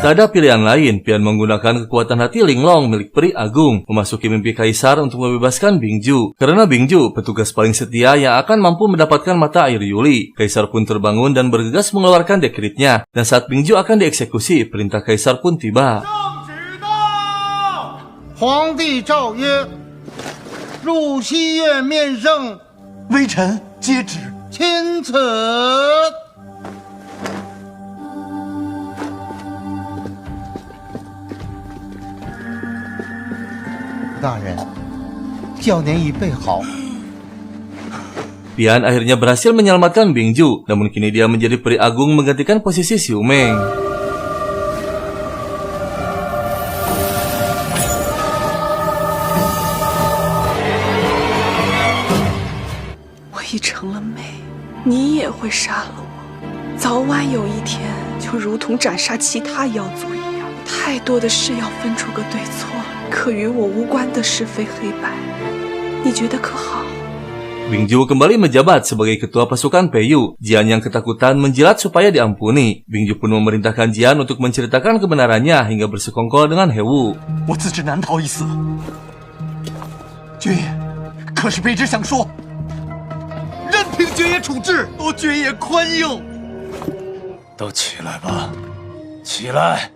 Tak ada pilihan lain, Pian menggunakan kekuatan hati linglong milik peri agung memasuki mimpi kaisar untuk membebaskan Bingju. Karena Bingju petugas paling setia yang akan mampu mendapatkan mata air Yuli. Kaisar pun terbangun dan bergegas mengeluarkan dekretnya. Dan saat Bingju akan dieksekusi, perintah kaisar pun tiba. 皇帝诏曰：入西院面圣，微臣接旨。钦此。大人，轿辇已备好。 Pian akhirnya berhasil menyelamatkan Bingju, namun kini dia menjadi peri agung menggantikan posisi Xiu Meng. 已成了美，你也会杀了我，早晚有一天就如同斩杀其他妖族一样。太多的事要分出个对错，可与我无关的是非黑白，你觉得可好？ Bingju kembali menjabat sebagai ketua pasukan Peiyu. Jian yang ketakutan menjilat supaya diampuni. Bingju pun memerintahkan Jian untuk menceritakan kebenarannya hingga bersekongkol dengan Hewu. 我自知难逃一死，爵爷，可是卑职想说。 任凭爵爷处置，我爵爷宽宥。都起来吧，起来！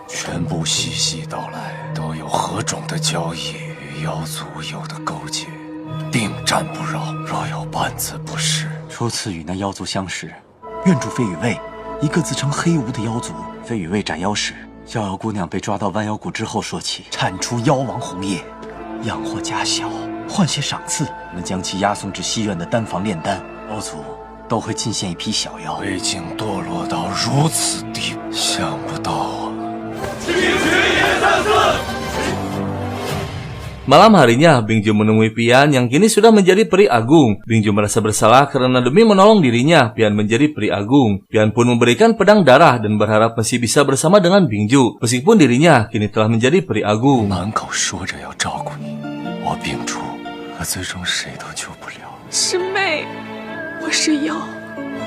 全部细细道来，都有何种的交易与妖族有的勾结，定战不扰。若有半字不实，初次与那妖族相识，院主费宇卫，一个自称黑无的妖族。费宇卫斩妖时，逍遥姑娘被抓到弯妖谷之后说起，产出妖王红叶，养活家小。 换些赏赐，我们将其押送至西院的丹房炼丹，妖族都会进献一批小妖。魏竟堕落到如此地步，想不到啊！请爵爷三思。 Malam harinya, Bingju menemui Pian yang kini sudah menjadi peri agung. Bingju merasa bersalah karena demi menolong dirinya, Pian menjadi peri agung. Pian pun memberikan pedang darah dan berharap masih bisa bersama dengan Bingju, meskipun dirinya kini telah menjadi peri agung. 满口说着要照顾你，我秉烛。 可最终谁都救不了。师妹，我是妖，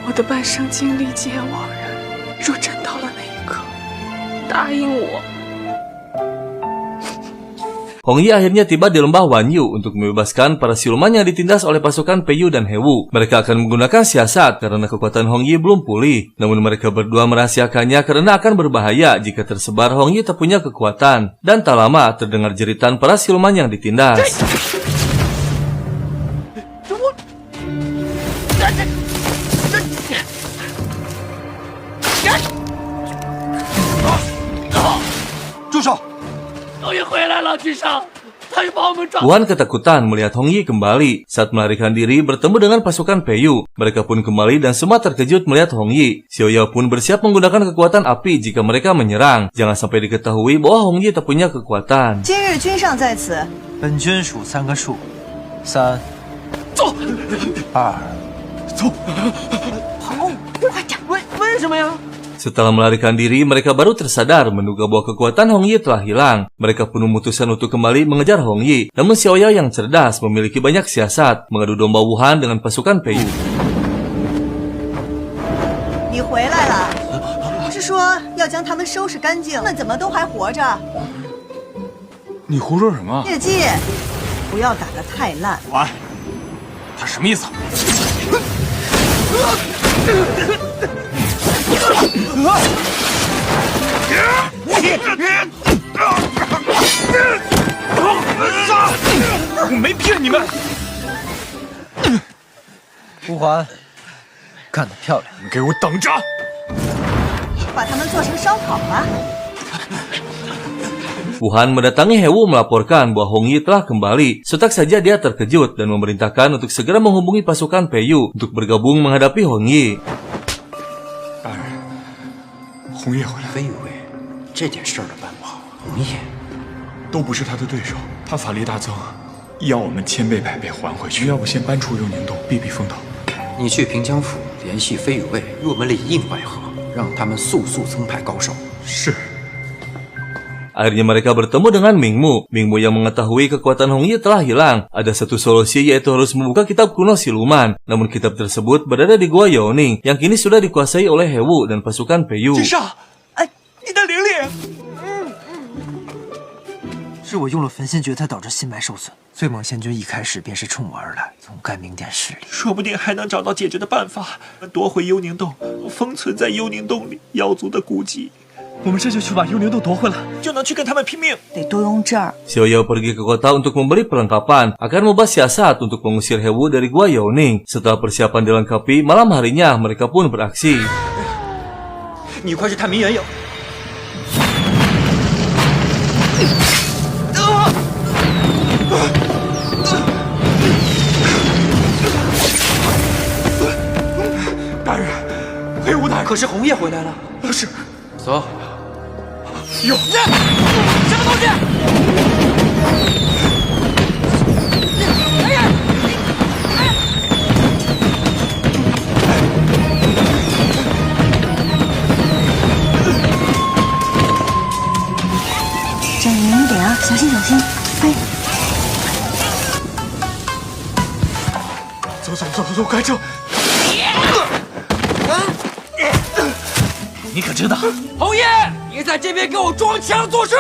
我的半生经历皆枉然。若真到了那一刻，答应我。Hong Yi akhirnya tiba di lembah Wanyu untuk membebaskan para siluman yang ditindas oleh pasukan Peiyu dan Hewu. Mereka akan menggunakan siasat karena kekuatan Hong Yi belum pulih. Namun mereka berdua merahasiakannya karena akan berbahaya jika tersebar Hong Yi tak punya kekuatan. Dan tak lama terdengar jeritan para siluman yang ditindas. Wuhan ketakutan melihat Hong Yi kembali. Saat melarikan diri bertemu dengan pasukan Peiyu. Mereka pun kembali dan semua terkejut melihat Hong Yi. Xiao Yao pun bersiap menggunakan kekuatan api jika mereka menyerang. Jangan sampai diketahui bahwa Hong Yi tak punya kekuatan. 今日君上在此，本君数3个数，3，走，2，走，跑，快点！为什么呀？ Setelah melarikan diri, mereka baru tersadar menduga bahwa kekuatan Hong Yi telah hilang. Mereka pun memutuskan untuk kembali mengejar Hong Yi. Namun Xiao Yao yang cerdas memiliki banyak siasat, mengadu domba Wuhan dengan pasukan Peiyu. 你回来了，不是说要将他们收拾干净？他们怎么都还活着？你胡说什么？业绩，不要打得太烂。喂，他什么意思？ 我没骗你们。吴环，干得漂亮！你给我等着！把他们做成烧烤吧。 Wuhan mendatangi Hewu melaporkan bahwa Hong Yi telah kembali. Sontak saja dia terkejut dan memerintahkan untuk segera menghubungi pasukan Peiyu untuk bergabung menghadapi Hong Yi. 红叶回来，飞宇卫，这点事儿都办不好，红叶都不是他的对手，他法力大增，要我们千倍百倍还回去。要不先搬出幽宁洞，避避风头。你去平江府联系飞宇卫，与我们里应外合，让他们速速增派高手。是。Akhirnya mereka bertemu dengan Mingmu. Mingmu yang mengetahui kekuatan Hongyi telah hilang. Ada satu solusi, yaitu harus membuka kitab kuno siluman. Namun kitab tersebut berada di Gua Yaoning yang kini sudah dikuasai oleh Hewu dan pasukan Peiyu. 你的灵力，是我用了焚心诀才导致心脉受损。醉蟒仙君一开始便是冲我而来，从该明殿势力，说不定还能找到解决的办法，夺回幽宁洞，封存在幽宁洞里妖族的孤寂。我们这就去把幽宁洞夺回来，就能去跟他们拼命。得多用这儿。 Xiaoyao pergi ke kota untuk membeli perlengkapan, akan membahas siasat untuk mengusir Hewu dari Gua Yaoning. Setelah persiapan dilengkapi, malam harinya mereka pun beraksi. 你快去探明缘影。 大人，黑无大人，可是红叶回来了。是，走。有什么东西？哎呀！站远一点啊，小心小心！哎，走，快撤！ 你可知道，红叶，你在这边给我装腔作势！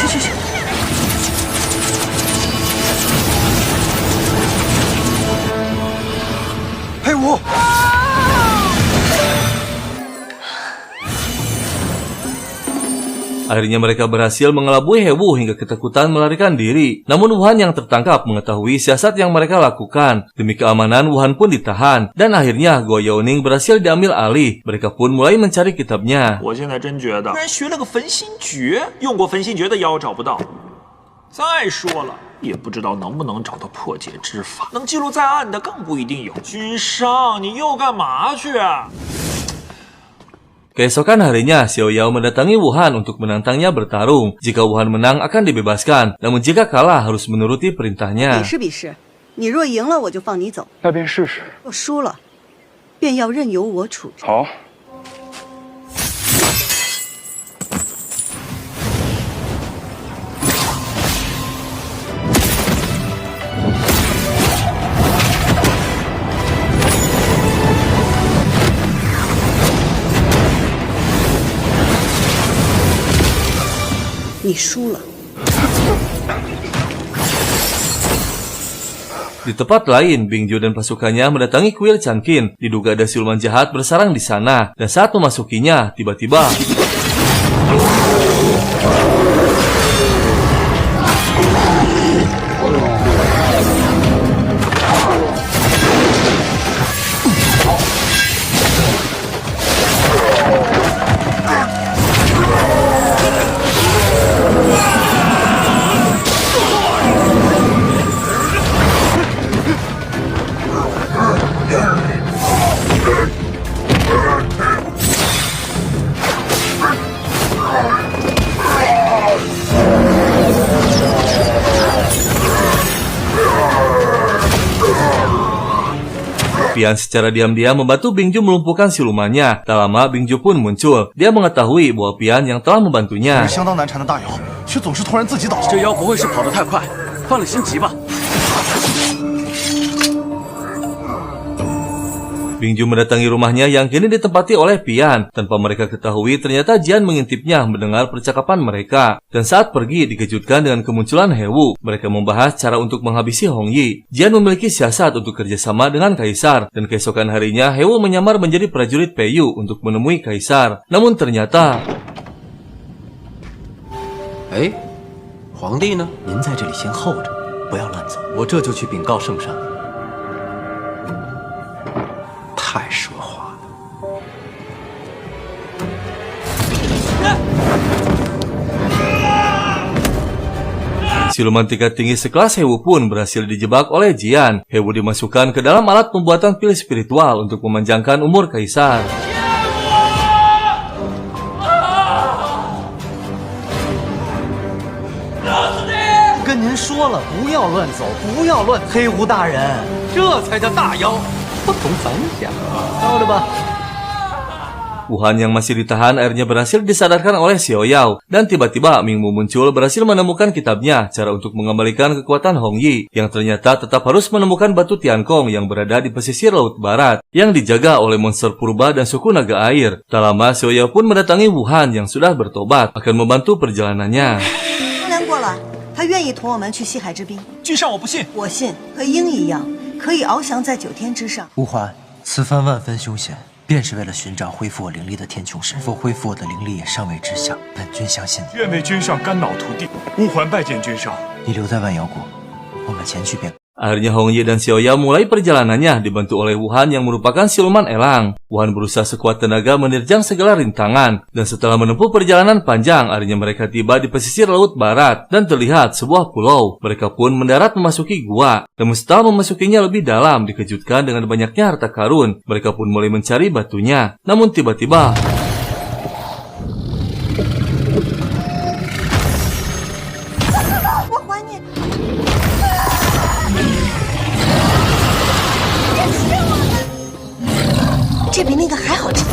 去！黑无， Akhirnya mereka berhasil mengelabui Hewu hingga ketakutan melarikan diri. Namun Wuhan yang tertangkap mengetahui siasat yang mereka lakukan. Demi keamanan, Wuhan pun ditahan. Dan akhirnya Gua Yaoning berhasil diambil alih. Mereka pun mulai mencari kitabnya. 我现在真觉得，居然学了个焚心诀，用过焚心诀的妖找不到。再说了，也不知道能不能找到破解之法，能记录在案的更不一定有。君上，你又干嘛去啊？ Keesokan harinya, Xiaoyao mendatangi Wuhan untuk menantangnya bertarung. Jika Wuhan menang akan dibebaskan, namun jika kalah harus menuruti perintahnya. 比试，你若赢了我就放你走，那便试试。若输了，便要任由我处置。好。 你输了。 Di tempat lain, Bingju dan pasukannya mendatangi kuil Changqin. Diduga ada siluman jahat bersarang di sana. Dan saat memasukinya, tiba-tiba... Pian secara diam-diam membantu Bingju melumpuhkan silumannya. Tak lama Bingju pun muncul. Dia mengetahui bahwa Pian yang telah membantunya. 相当难缠的大妖，却总是突然自己倒下。这妖不会是跑得太快，犯了心急吧？ Bingju mendatangi rumahnya yang kini ditempati oleh Pian. Tanpa mereka ketahui, ternyata Jian mengintipnya mendengar percakapan mereka. Dan saat pergi, dikejutkan dengan kemunculan Hewu. Mereka membahas cara untuk menghabisi Hongyi. Jian memiliki siasat untuk kerjasama dengan Kaisar. Dan keesokan harinya, Hewu menyamar menjadi prajurit Peiyu untuk menemui Kaisar. Namun ternyata... 哎，皇帝呢？ 您在这里先候着，不要乱走。我这就去禀告圣上。 太奢华了。 Siluman tingkat tinggi sekelas Hewu pun berhasil dijebak oleh Jian. Hewu dimasukkan ke dalam alat pembuatan pil spiritual untuk memanjangkan umur Kaisar. "跟您说了，不要乱走，不要乱。黑狐大人，这才叫大妖，不同凡响，到了吧？ Wuhan yang masih ditahan akhirnya berhasil disadarkan oleh Xiao Yao, dan tiba-tiba Mingmu muncul berhasil menemukan kitabnya cara untuk mengembalikan kekuatan Hong Yi yang ternyata tetap harus menemukan batu Tiankong yang berada di pesisir laut barat yang dijaga oleh monster purba dan suku naga air. Tak lama Xiao Yao pun mendatangi Wuhan yang sudah bertobat akan membantu perjalanannya. 4年过了，他愿意同我们去西海之滨。君上，我不信。我信，和鹰一样，可以翱翔在9天之上。吾欢，此番万分凶险，便是为了寻找恢复我灵力的天穹石。否恢复我的灵力也尚未知晓，本君相信你。愿为君上肝脑涂地。吾欢拜见君上。你留在万瑶国，我们前去便。 Akhirnya Hong Yi dan Xiao Yao mulai perjalanannya dibantu oleh Wuhan yang merupakan siluman elang. Wuhan berusaha sekuat tenaga menerjang segala rintangan, dan setelah menempuh perjalanan panjang, akhirnya mereka tiba di pesisir laut barat dan terlihat sebuah pulau. Mereka pun mendarat memasuki gua. Namun setelah memasukinya lebih dalam, dikejutkan dengan banyaknya harta karun. Mereka pun mulai mencari batunya. Namun tiba-tiba 这比那个还好吃。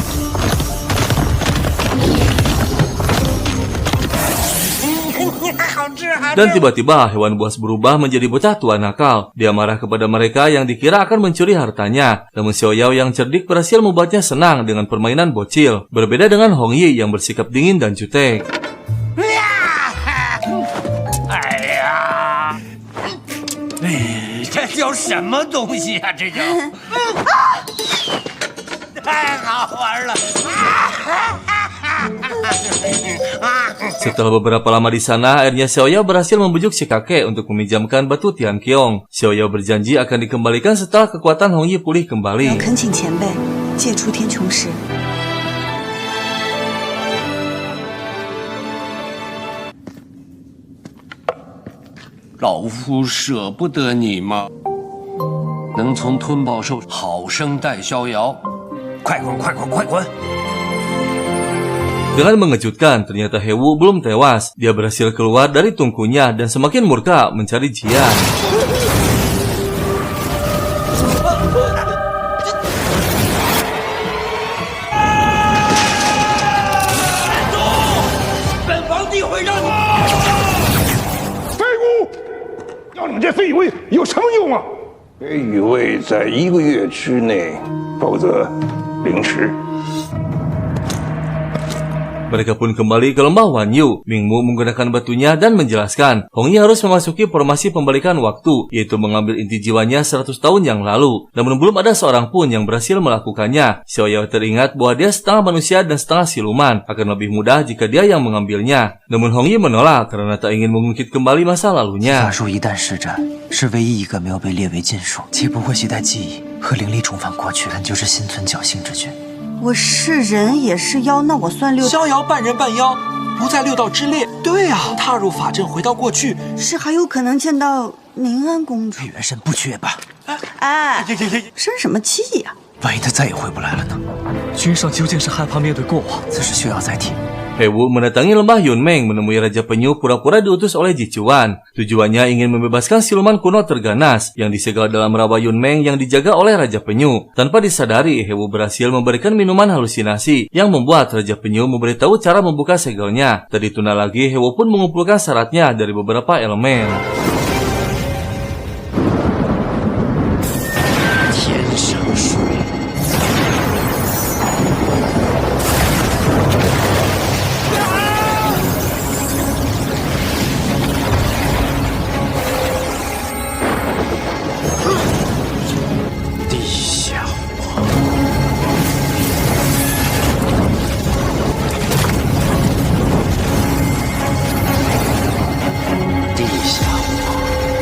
Dan tiba-tiba hewan buas berubah menjadi bocah tua nakal. Dia marah kepada mereka yang dikira akan mencuri hartanya. Namun Xiao Yao yang cerdik berhasil membuatnya senang dengan permainan bocil. Berbeda dengan Hong Yi yang bersikap dingin dan jutek. 这叫什么东西啊？这叫，太好玩了！ Setelah beberapa lama di sana, akhirnya Xiao Yao berhasil membujuk si kakek untuk meminjamkan batu Tianqiong. Xiao Yao berjanji akan dikembalikan setelah kekuatan Hong Yi pulih kembali. 恳请前辈借出天穹石。 老夫舍不得你吗？能从吞宝兽好生待逍遥，快滚，快滚，快滚！ Dengan mengejutkan, ternyata Hewu belum tewas. Dia berhasil keluar dari tungkunya dan semakin murka mencari Jian. Mereka pun kembali ke lembah Wanyu. Mingmu menggunakan batunya dan menjelaskan Hong Yi harus memasuki formasi pembalikan waktu, yaitu mengambil inti jiwanya 100 tahun yang lalu. Namun belum ada seorang pun yang berhasil melakukannya. Xiao Yao teringat bahwa dia setengah manusia dan setengah siluman, akan lebih mudah jika dia yang mengambilnya. Namun Hong Yi menolak karena tak ingin mengungkit kembali masa lalunya. 法术一旦施展，是唯一一个没有被列为禁术，且不会携带记忆和灵力重返过去，但就是心存侥幸之君。 我是人也是妖，那我算六。逍遥半人半妖，不在6道之列。对啊，踏入法阵，回到过去，是还有可能见到宁安公主。元神不缺吧？哎，生什么气呀？万一他再也回不来了呢？君上究竟是害怕面对过往，此事需要再提。 Hewu mendatangi lembah Yunmeng menemui Raja Penyu pura-pura diutus oleh Jichuan. Tujuannya ingin membebaskan siluman kuno terganas yang disegel dalam rawa Yunmeng yang dijaga oleh Raja Penyu. Tanpa disadari, Hewu berhasil memberikan minuman halusinasi yang membuat Raja Penyu memberitahu cara membuka segelnya. Tadi tuna lagi, Hewu pun mengumpulkan syaratnya dari beberapa elemen.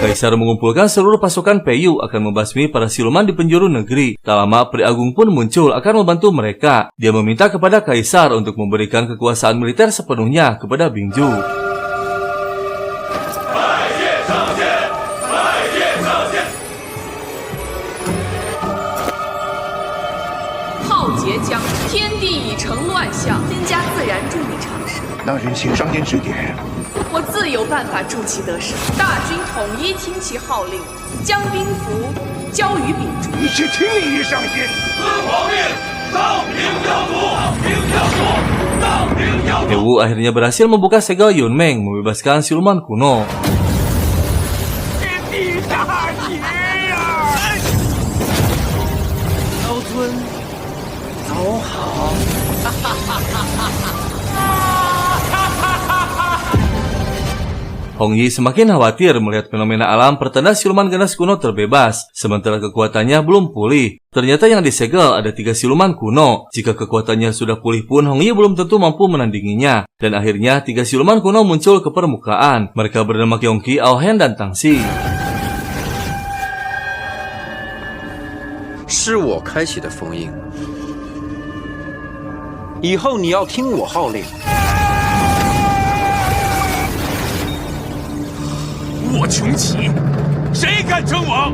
，Kaisar mengumpulkan seluruh pasukan Peiyu akan membasmi para siluman di penjuru negeri. Tak lama, Peri Agung pun muncul akan membantu mereka. Dia meminta kepada Kaisar untuk memberikan kekuasaan militer sepenuhnya kepada Bingju. 那人请上殿指点。我自有办法助其得胜。大军统一听其号令，将兵符交于秉烛。你去听命于上仙。遵皇命。Hewu akhirnya berhasil membuka segel Yunmeng, membebaskan siluman kuno. Hong Yi semakin khawatir melihat fenomena alam pertanda siluman ganas kuno terbebas, sementara kekuatannya belum pulih. Ternyata yang disegel ada 3 siluman kuno. Jika kekuatannya sudah pulih pun, Hong Yi belum tentu mampu menandinginya. Dan akhirnya 3 siluman kuno muncul ke permukaan. Mereka bernama Kyongki, Aohen, dan Tangxi. 是我开启的封印，以后你要听我号令。 我穷奇，谁敢称王？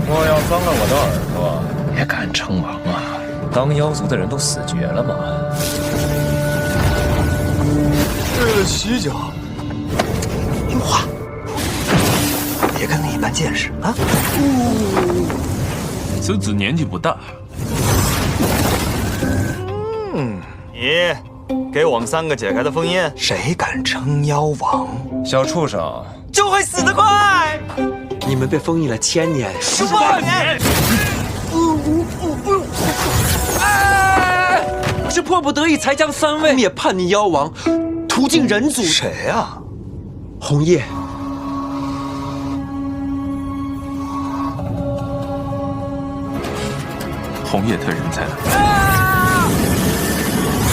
我要脏了我的耳朵，也敢称王啊？当妖族的人都死绝了吗？为了洗脚，听话，别跟你一般见识啊！孙子年纪不大。你给我们3个解开的封印，谁敢称妖王？ 小畜生就会死得快。你们被封印了1000年、100000年。是迫不得已才将3位灭叛逆妖王，屠尽人族。谁啊？红叶。红叶特人才。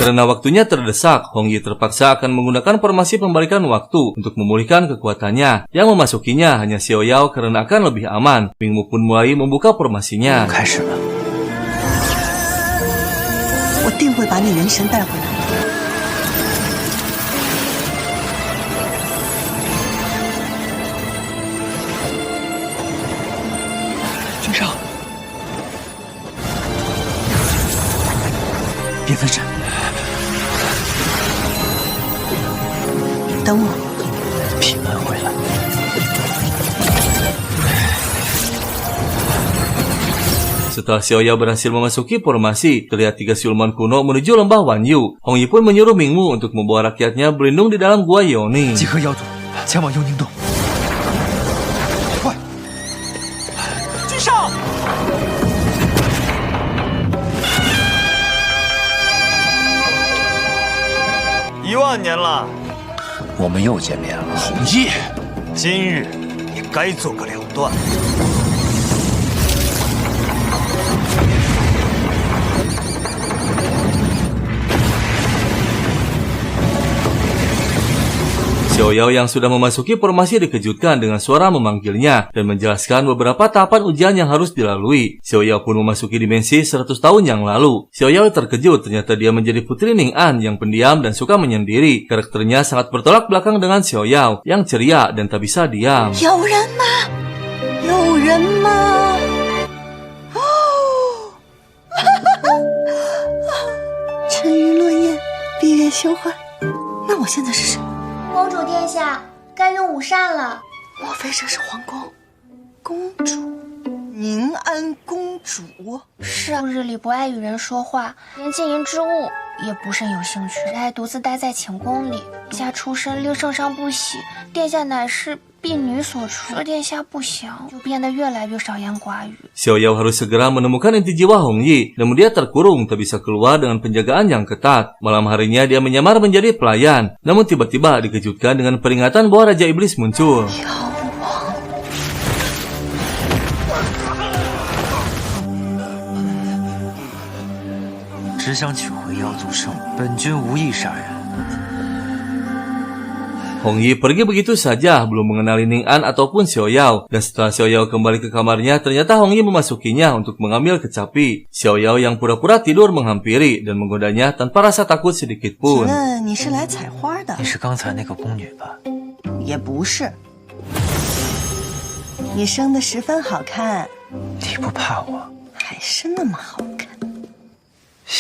Karena waktunya terdesak, Hong Yi terpaksa akan menggunakan formasi pembalikan waktu untuk memulihkan kekuatannya. Yang memasukinya hanya Xiao Yao karena akan lebih aman. Ming Mu pun mulai membuka formasinya. 开始了，我定会把你人神带回来。君上，别分神。 等我，平安回来。Setelah Xiao Yao berhasil memasuki formasi, terlihat 3 siluman kuno menuju lembah Wanyu. Hong Yi pun menyuruh Ming Mu untuk membawa rakyatnya berlindung di dalam gua Yoni. 集合妖族，前往幽宁洞。快！君上。 10000年了。 我们又见面了，红叶，今日你该做个了断。Xiao Yao yang sudah memasuki formasi dikejutkan dengan suara memanggilnya dan menjelaskan beberapa tahapan ujian yang harus dilalui. Xiao Yao pun memasuki dimensi 100 tahun yang lalu. Xiao Yao terkejut ternyata dia menjadi putri Ning An yang pendiam dan suka menyendiri. Karakternya sangat bertolak belakang dengan Xiao Yao yang ceria dan tak bisa diam. 有人吗？有人吗？哦，沉鱼落雁，闭月羞花。那我现在是谁？ 公主殿下，该用午膳了。莫非这是皇宫公主宁安公主？是啊，日里不爱与人说话，连金银之物也不甚有兴趣，只爱独自待在寝宫里。殿下出身令圣上不喜，殿下乃是婢女所出，若殿下不详，就变得越来越少言寡语。 Xiao Yao harus segera menemukan inti jiwa Hong Yi, namun dia terkurung tak bisa keluar dengan penjagaan yang ketat. Malam harinya dia menyamar menjadi pelayan, namun tiba-tiba dikejutkan dengan peringatan bahwa Raja Iblis muncul. 只想取回妖族圣物，本君无意杀人。 Hong Yi pergi begitu saja, belum mengenali Ning An ataupun Xiao Yao. Dan setelah Xiao Yao kembali ke kamarnya, ternyata Hong Yi memasukinya untuk mengambil kecapi. Xiao Yao yang pura-pura tidur menghampiri dan menggodanya tanpa rasa takut sedikit 请 pun. 问你是来采花的？你是刚才那个宫女吧？也不是。你生得十分好看，你不怕我？还是那么好看。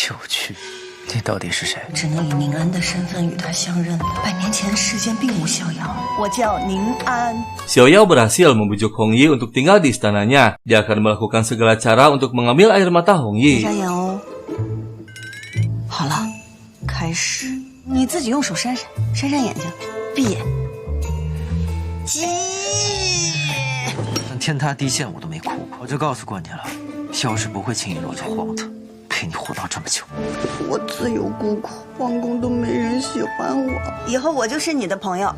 有趣。这到底是谁？只能以宁安的身份与他相认了。100年前世间并无逍遥，我叫宁安。Xiao Yao berhasil membujuk Hong Yi untuk tinggal di istananya. Dia akan melakukan segala cara untuk mengambil air mata Hong 闭 Yi. 上眼哦。好了，开始。你自己用手扇眼睛，闭眼。但天塌地陷我都没哭过，我就告诉过你了，萧氏不会轻易落入荒唐，陪你活到这么久。我自有孤苦，皇宫都没人喜欢我，以后我就是你的朋友。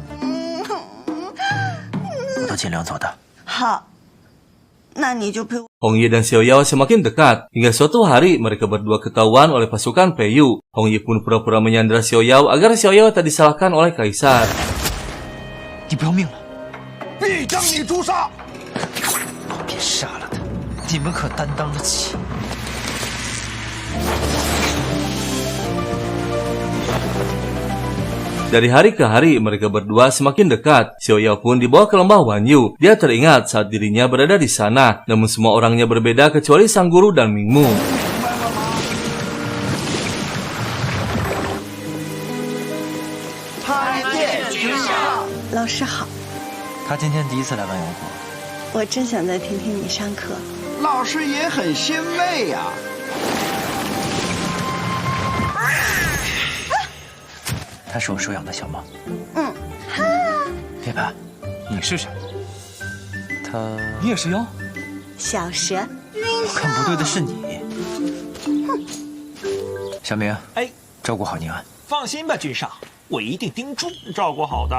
我都尽量做到。好，那你就陪我。 Hong Yi dan Xiao Yao semakin dekat, hingga suatu hari mereka berdua ketahuan oleh pasukan Peiyu. Hong Yi pun pura-pura menyandera Xiao Yao agar Xiao Yao tak disalahkan oleh kaisar. 你不要命了？必将你诛杀！别杀了他，你们可担当得起？ Dari hari ke hari, mereka berdua semakin dekat. Xiao Yao pun dibawa ke lembah Wanyu. Dia teringat saat dirinya berada di sana. Namun semua orangnya berbeda kecuali sang guru dan Mingmu. 老师好。他今天第一次来万阳国，我真想再听听你上课。老师也很欣慰呀。 他是我收养的小猫。别怕，你是谁？他，你也是妖？小蛇。我看不对的是你。小明，哎，照顾好宁安。放心吧，君上，我一定盯住，照顾好的。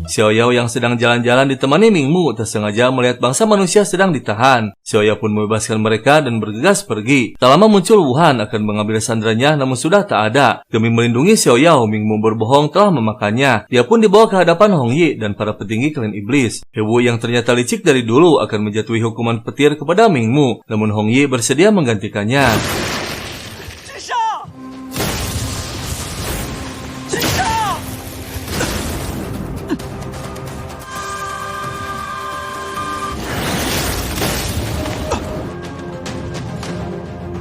Xiao Yao yang sedang jalan-jalan ditemani Mingmu tak sengaja melihat bangsa manusia sedang ditahan. Xiao Yao pun membebaskan mereka dan bergegas pergi. Tak lama muncul Wuhan akan mengambil sandranya namun sudah tak ada. Demi melindungi Xiao Yao, Mingmu berbohong telah memakannya. Dia pun dibawa ke hadapan Hong Yi dan para petinggi klan iblis. Hewu yang ternyata licik dari dulu akan menjatuhi hukuman petir kepada Mingmu. Namun Hong Yi bersedia menggantikannya.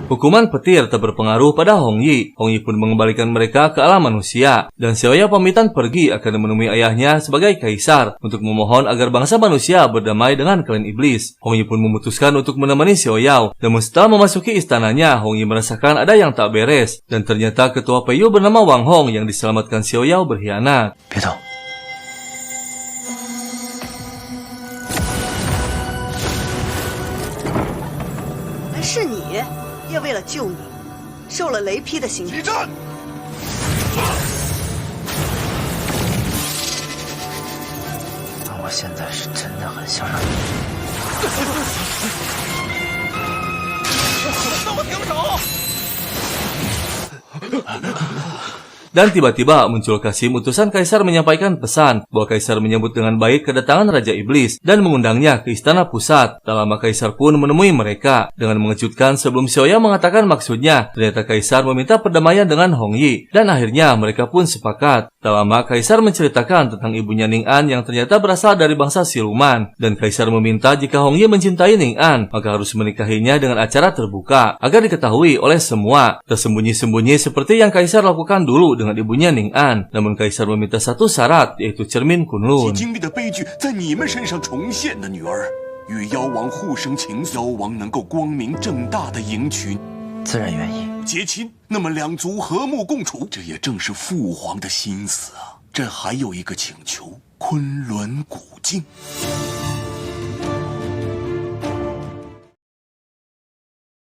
Hukuman petir tak berpengaruh pada Hong Yi. Hong Yi pun mengembalikan mereka ke alam manusia. Dan Xiao Yao pamitan pergi akan menemui ayahnya sebagai kaisar untuk memohon agar bangsa manusia berdamai dengan klan iblis. Hong Yi pun memutuskan untuk menemani Xiao Yao. Namun setelah memasuki istananya, Hong Yi merasakan ada yang tak beres. Dan ternyata ketua Peiyu bernama Wang Hong yang diselamatkan Xiao Yao berkhianat. 别动。 是你，也为了救你，受了雷劈的刑罚。起阵！我现在是真的很想让你。让我停手！ Dan tiba-tiba muncul Kasim utusan kaisar menyampaikan pesan bahwa kaisar menyambut dengan baik kedatangan Raja Iblis dan mengundangnya ke istana pusat. Tak lama kaisar pun menemui mereka. Dengan mengejutkan sebelum Xiao Yao mengatakan maksudnya, ternyata kaisar meminta perdamaian dengan Hong Yi. Dan akhirnya mereka pun sepakat. Tak lama kaisar menceritakan tentang ibunya Ning An yang ternyata berasal dari bangsa siluman. Dan kaisar meminta jika Hong Yi mencintai Ning An, maka harus menikahinya dengan acara terbuka agar diketahui oleh semua. Tersembunyi-sembunyi seperti yang kaisar lakukan dulu dengan ibunya Ning An. Namun kaisar meminta satu syarat, yaitu cermin Kunlun. 经历的悲剧在你们身上重现的女儿，与妖王互生情愫，妖王能够光明正大的迎娶，自然愿意结亲，那么两族和睦共处，这也正是父皇的心思啊。这还有一个请求，昆仑古镜。